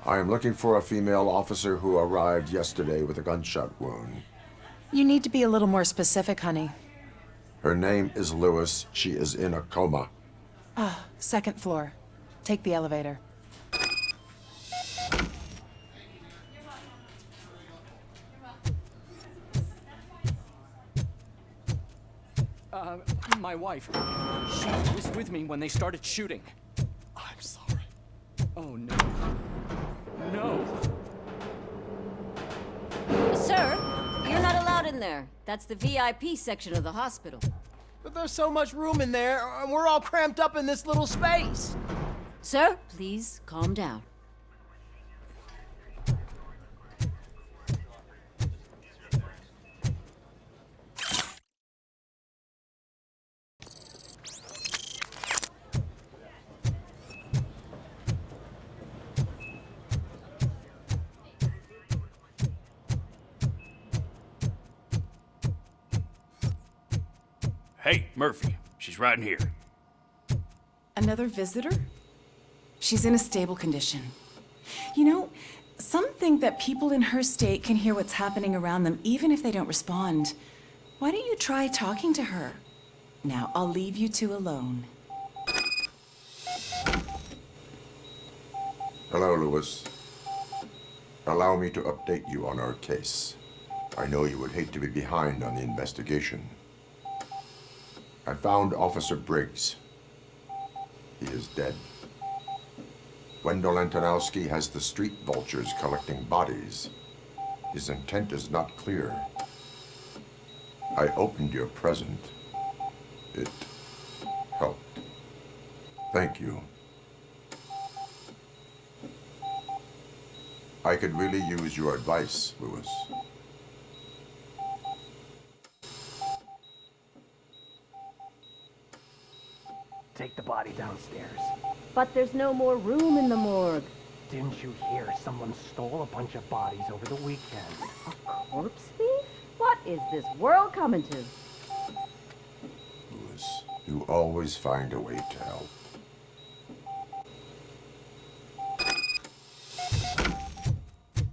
I am looking for a female officer who arrived yesterday with a gunshot wound. You need to be a little more specific, honey. Her name is Lewis. She is in a coma. Second floor. Take the elevator. My wife. She was with me when they started shooting. I'm sorry. Oh, no. No. Sir, you're not allowed in there. That's the VIP section of the hospital. But there's so much room in there, and we're all cramped up in this little space. Sir, please calm down. Hey, Murphy. She's right in here. Another visitor? She's in a stable condition. You know, some think that people in her state can hear what's happening around them even if they don't respond. Why don't you try talking to her? Now, I'll leave you two alone. Hello, Lewis. Allow me to update you on our case. I know you would hate to be behind on the investigation. I found Officer Briggs. He is dead. Wendell Antonowski has the street vultures collecting bodies. His intent is not clear. I opened your present. It helped. Thank you. I could really use your advice, Lewis. Take the body downstairs. But there's no more room in the morgue. Didn't you hear someone stole a bunch of bodies over the weekend? A corpse thief? What is this world coming to? Lewis, you always find a way to help.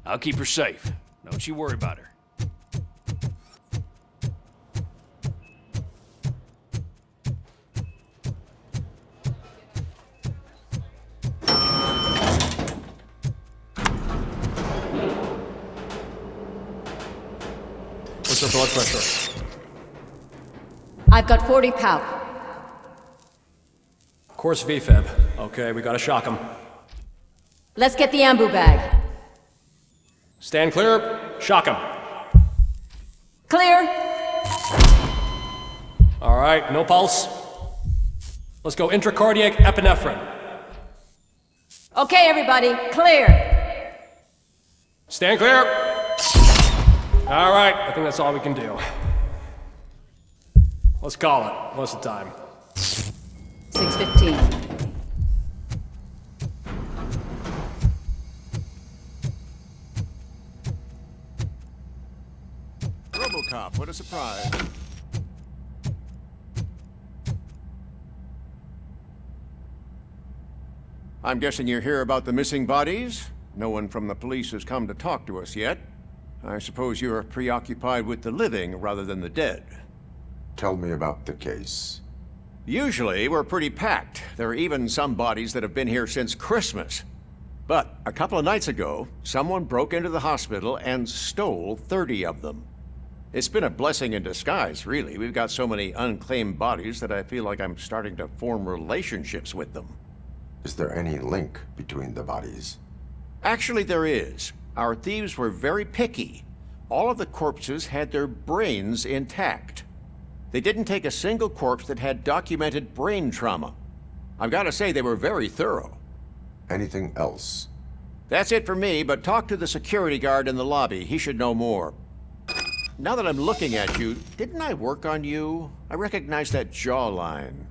I'll keep her safe. Don't you worry about her. What's her blood pressure? I've got 40 pow. Course VFib. Okay, we gotta shock him. Let's get the ambu bag. Stand clear. Shock him. Clear. All right, no pulse. Let's go intracardiac epinephrine. Okay, everybody, clear. Stand clear. All right, I think that's all we can do. Let's call it. What's the time? 6:15. RoboCop, what a surprise. I'm guessing you're here about the missing bodies? No one from the police has come to talk to us yet. I suppose you're preoccupied with the living rather than the dead. Tell me about the case. Usually, we're pretty packed. There are even some bodies that have been here since Christmas. But a couple of nights ago, someone broke into the hospital and stole 30 of them. It's been a blessing in disguise, really. We've got so many unclaimed bodies that I feel like I'm starting to form relationships with them. Is there any link between the bodies? Actually, there is. Our thieves were very picky. All of the corpses had their brains intact. They didn't take a single corpse that had documented brain trauma. I've got to say, they were very thorough. Anything else? That's it for me, but talk to the security guard in the lobby. He should know more. Now that I'm looking at you, didn't I work on you? I recognize that jawline.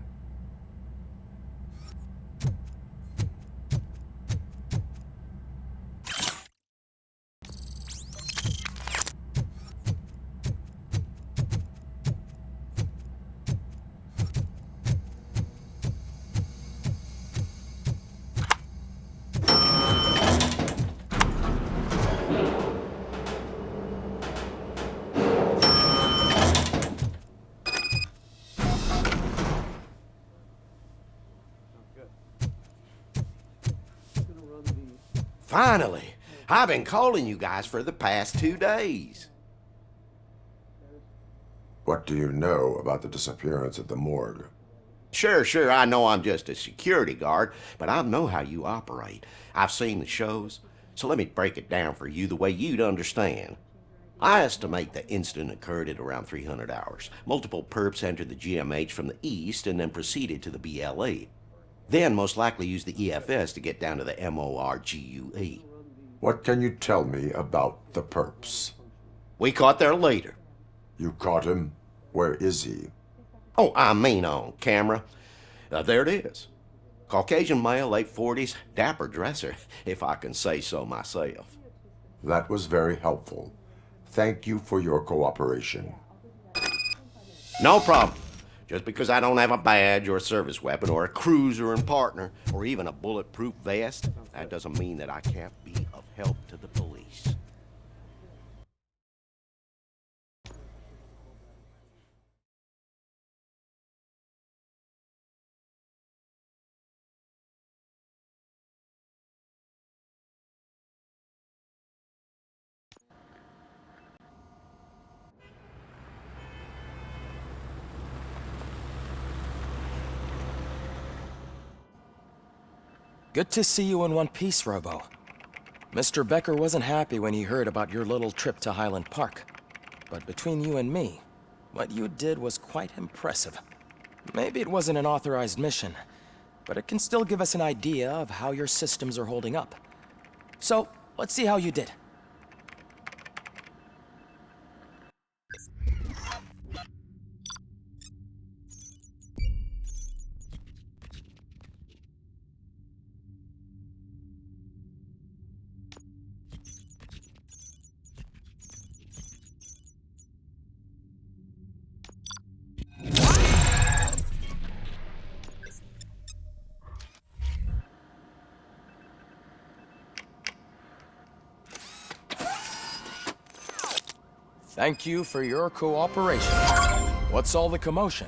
Finally! I've been calling you guys for the past 2 days. What do you know about the disappearance at the morgue? Sure, I know I'm just a security guard, but I know how you operate. I've seen the shows, so let me break it down for you the way you'd understand. I estimate the incident occurred at around 300 hours. Multiple perps entered the GMH from the east and then proceeded to the BLE. Then most likely used the EFS to get down to the MORGUE. What can you tell me about the perps? We caught their leader. You caught him? Where is he? Oh, I mean on camera. There it is. Caucasian male, late 40s, dapper dresser, if I can say so myself. That was very helpful. Thank you for your cooperation. No problem. Just because I don't have a badge or a service weapon or a cruiser and partner or even a bulletproof vest, that doesn't mean that I can't be of help to the police. Good to see you in one piece, Robo. Mr. Becker wasn't happy when he heard about your little trip to Highland Park. But between you and me, what you did was quite impressive. Maybe it wasn't an authorized mission, but it can still give us an idea of how your systems are holding up. So, let's see how you did. Thank you for your cooperation. What's all the commotion?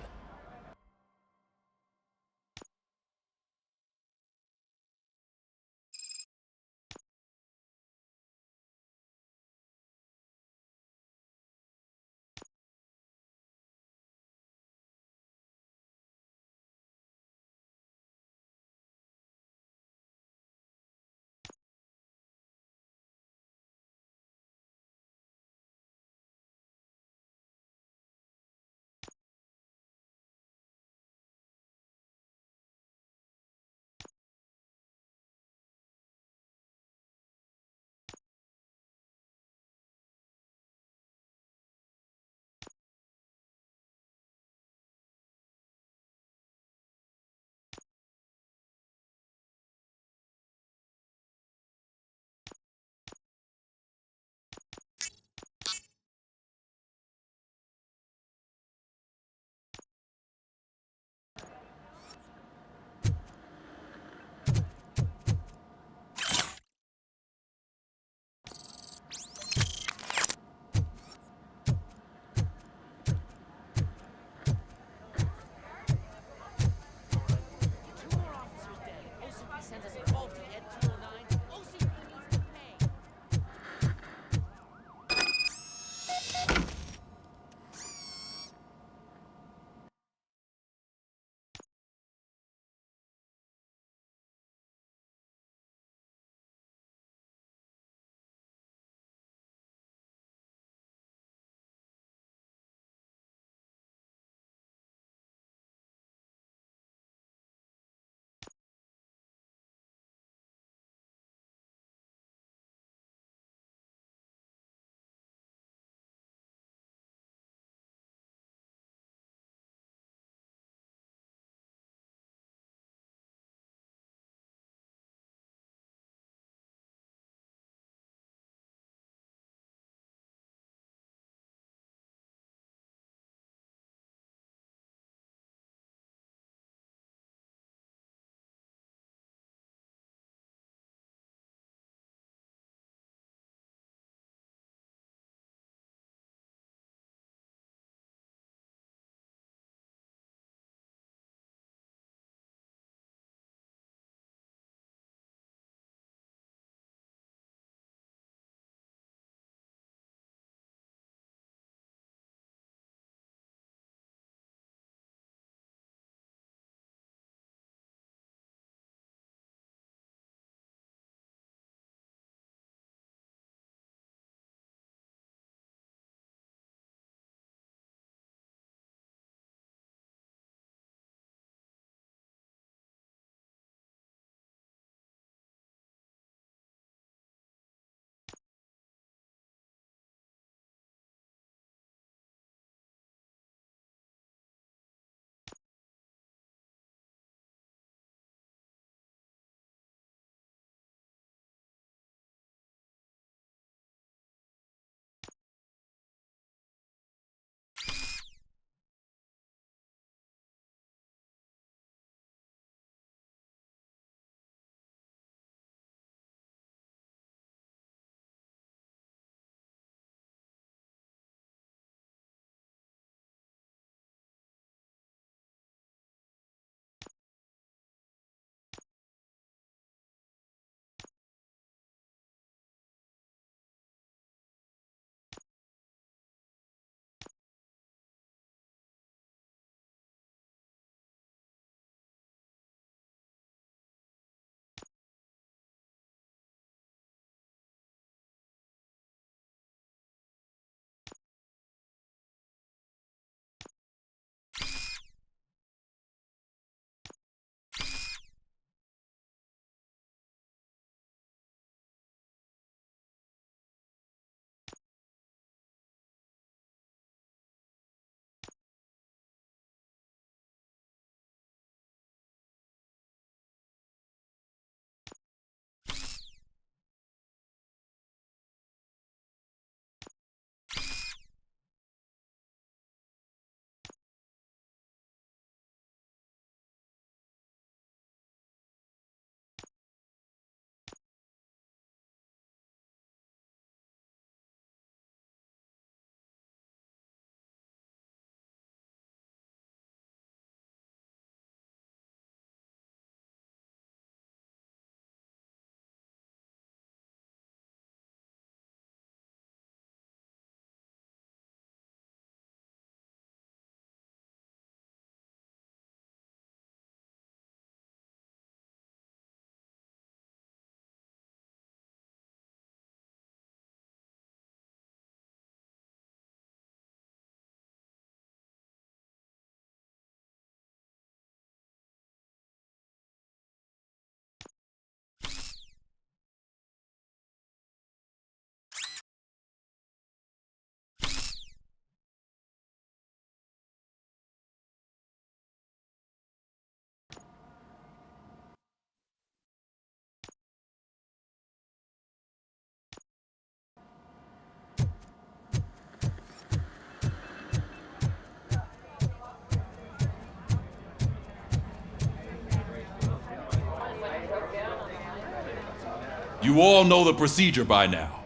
You all know the procedure by now.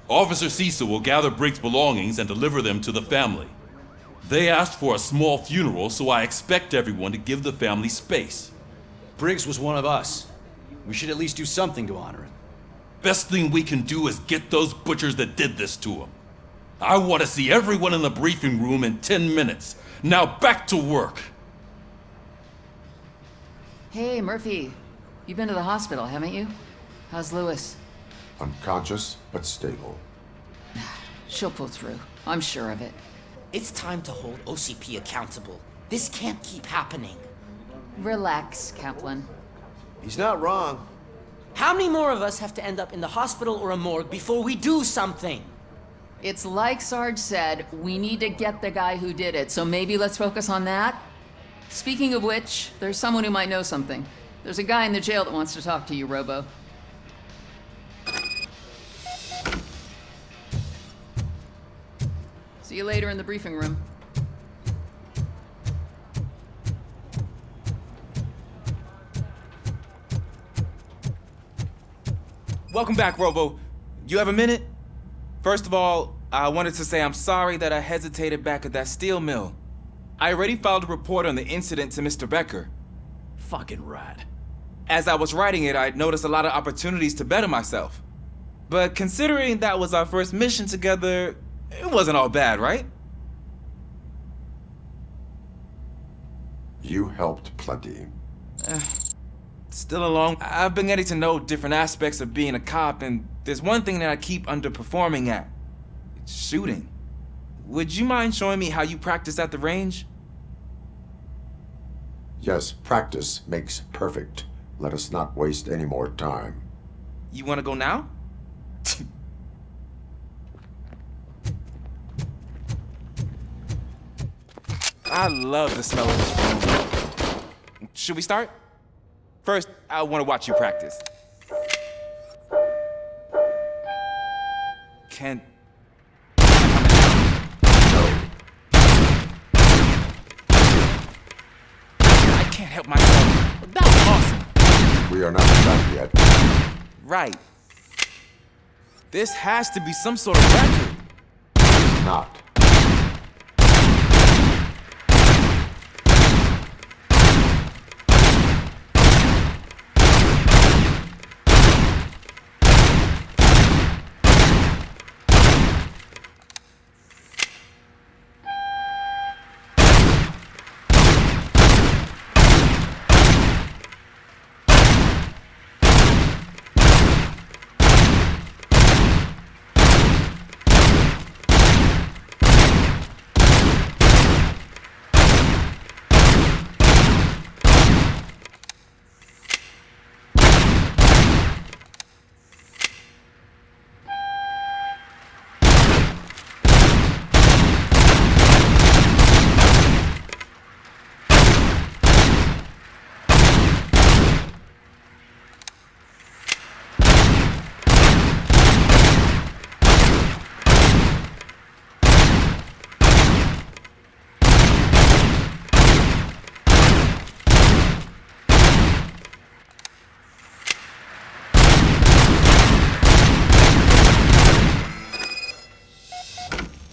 Officer Cecil will gather Briggs' belongings and deliver them to the family. They asked for a small funeral, so I expect everyone to give the family space. Briggs was one of us. We should at least do something to honor him. Best thing we can do is get those butchers that did this to him. I want to see everyone in the briefing room in 10 minutes. Now back to work. Hey, Murphy. You've been to the hospital, haven't you? How's Lewis? Unconscious, but stable. She'll pull through. I'm sure of it. It's time to hold OCP accountable. This can't keep happening. Relax, Kaplan. He's not wrong. How many more of us have to end up in the hospital or a morgue before we do something? It's like Sarge said, we need to get the guy who did it, so maybe let's focus on that? Speaking of which, there's someone who might know something. There's a guy in the jail that wants to talk to you, Robo. See you later in the briefing room. Welcome back, Robo. You have a minute? First of all, I wanted to say I'm sorry that I hesitated back at that steel mill. I already filed a report on the incident to Mr. Becker. Fucking rat. As I was writing it, I noticed a lot of opportunities to better myself. But considering that was our first mission together, it wasn't all bad, right? You helped plenty. Still alone. I've been getting to know different aspects of being a cop, and there's one thing that I keep underperforming at. It's shooting. Would you mind showing me how you practice at the range? Yes, practice makes perfect. Let us not waste any more time. You want to go now? I love the smell of this room. Should we start? First, I want to watch you practice. Can... I can't help myself. That was awesome. We are not done yet. Right. This has to be some sort of record. It's not.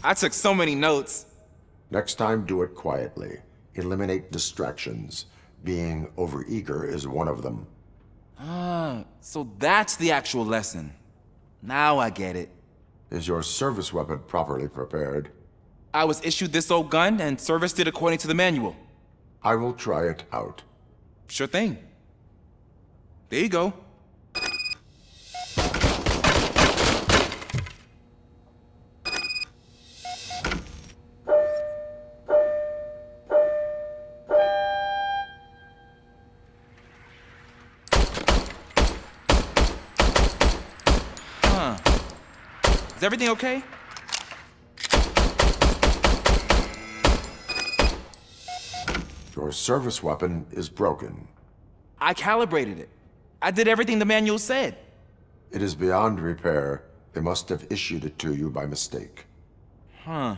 I took so many notes. Next time, do it quietly. Eliminate distractions. Being overeager is one of them. Ah, so that's the actual lesson. Now I get it. Is your service weapon properly prepared? I was issued this old gun and serviced it according to the manual. I will try it out. Sure thing. There you go. Is everything okay? Your service weapon is broken. I calibrated it. I did everything the manual said. It is beyond repair. They must have issued it to you by mistake. Huh.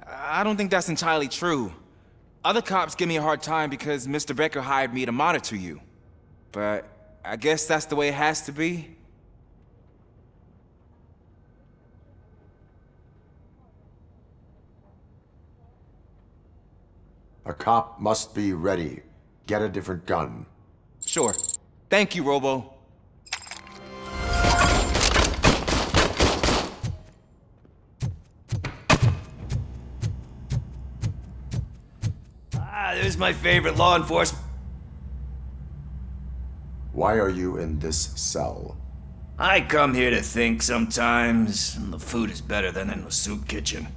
I don't think that's entirely true. Other cops give me a hard time because Mr. Becker hired me to monitor you. But I guess that's the way it has to be. A cop must be ready. Get a different gun. Sure. Thank you, Robo. There's my favorite law enforcement. Why are you in this cell? I come here to think sometimes, and the food is better than in the soup kitchen.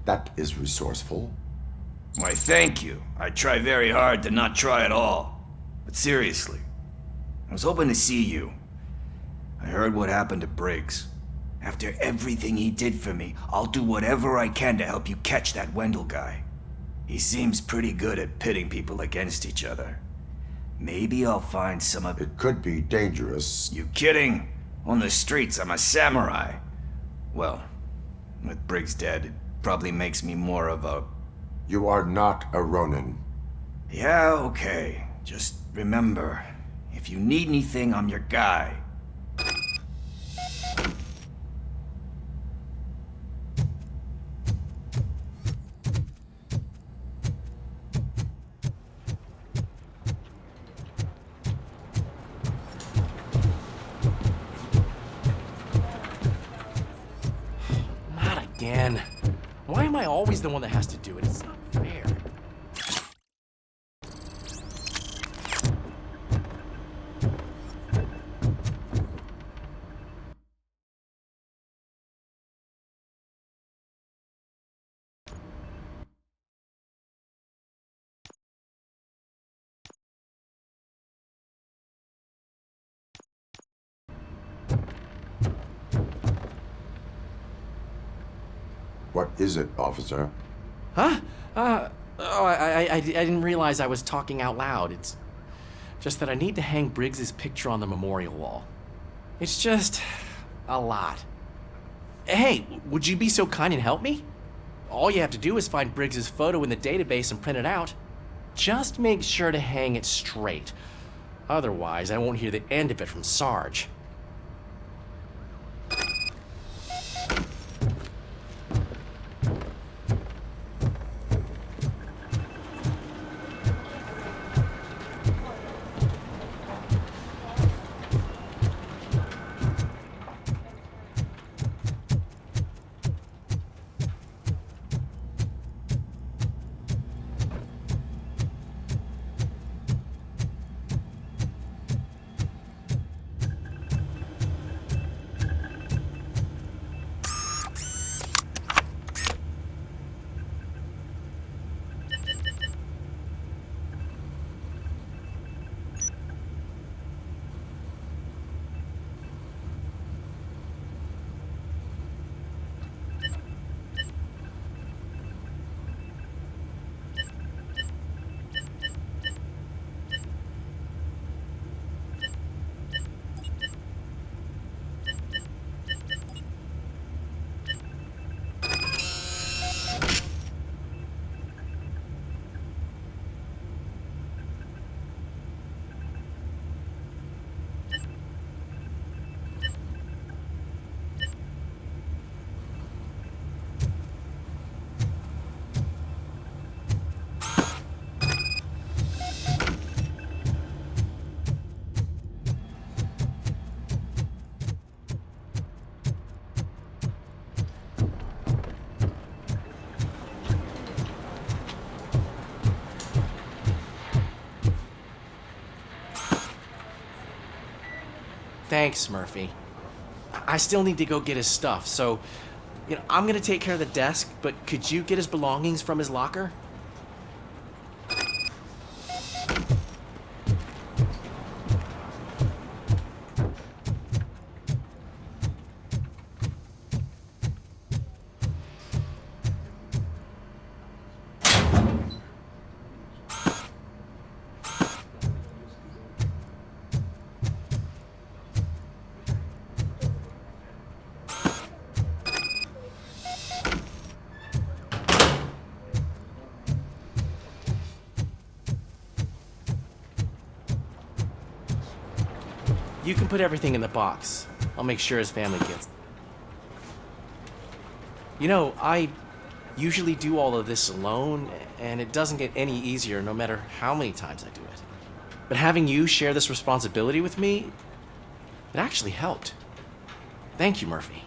That is resourceful. Why, thank you. I try very hard to not try at all. But seriously, I was hoping to see you. I heard what happened to Briggs. After everything he did for me, I'll do whatever I can to help you catch that Wendell guy. He seems pretty good at pitting people against each other. Maybe I'll find some of... It could be dangerous. You kidding? On the streets, I'm a samurai. Well, with Briggs dead, it probably makes me more of a... You are not a Ronin. Yeah, okay. Just remember, if you need anything, I'm your guy. Again. Why am I always the one that has to do it? It's not fair. What is it, officer? Huh? I didn't realize I was talking out loud. It's just that I need to hang Briggs's picture on the memorial wall. It's just a lot. Hey, would you be so kind and help me? All you have to do is find Briggs's photo in the database and print it out. Just make sure to hang it straight. Otherwise, I won't hear the end of it from Sarge. Thanks, Murphy. I still need to go get his stuff, so, I'm gonna take care of the desk, but could you get his belongings from his locker? You can put everything in the box. I'll make sure his family gets it. You know, I usually do all of this alone, and it doesn't get any easier no matter how many times I do it. But having you share this responsibility with me, it actually helped. Thank you, Murphy.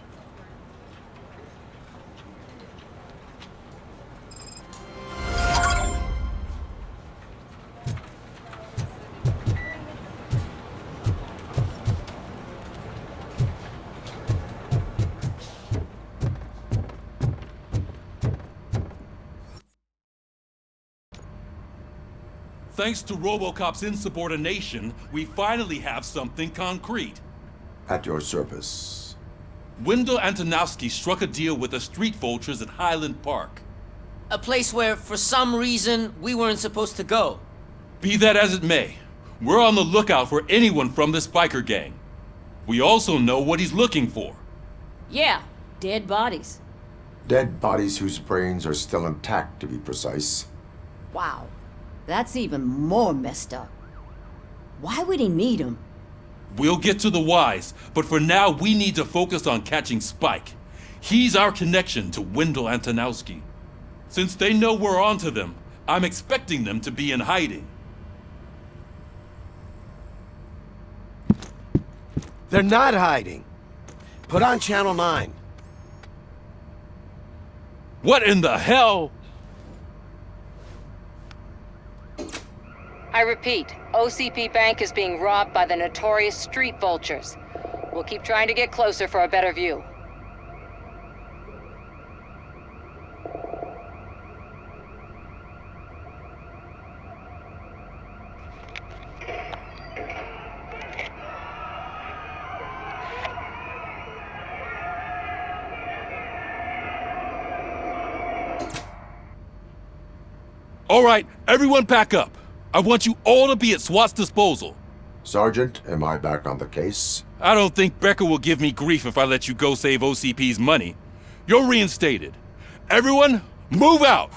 Thanks to RoboCop's insubordination, we finally have something concrete. At your service. Wendell Antonowski struck a deal with the street vultures at Highland Park. A place where, for some reason, we weren't supposed to go. Be that as it may, we're on the lookout for anyone from this biker gang. We also know what he's looking for. Yeah, dead bodies. Dead bodies whose brains are still intact, to be precise. Wow, that's even more messed up. Why would he need them? We'll get to the whys, but for now we need to focus on catching Spike. He's our connection to Wendell Antonowski. Since they know we're onto them, I'm expecting them to be in hiding. They're not hiding. Put on Channel 9. What in the hell? I repeat, OCP Bank is being robbed by the notorious street vultures. We'll keep trying to get closer for a better view. All right, everyone pack up. I want you all to be at SWAT's disposal. Sergeant, am I back on the case? I don't think Becker will give me grief if I let you go save OCP's money. You're reinstated. Everyone, move out!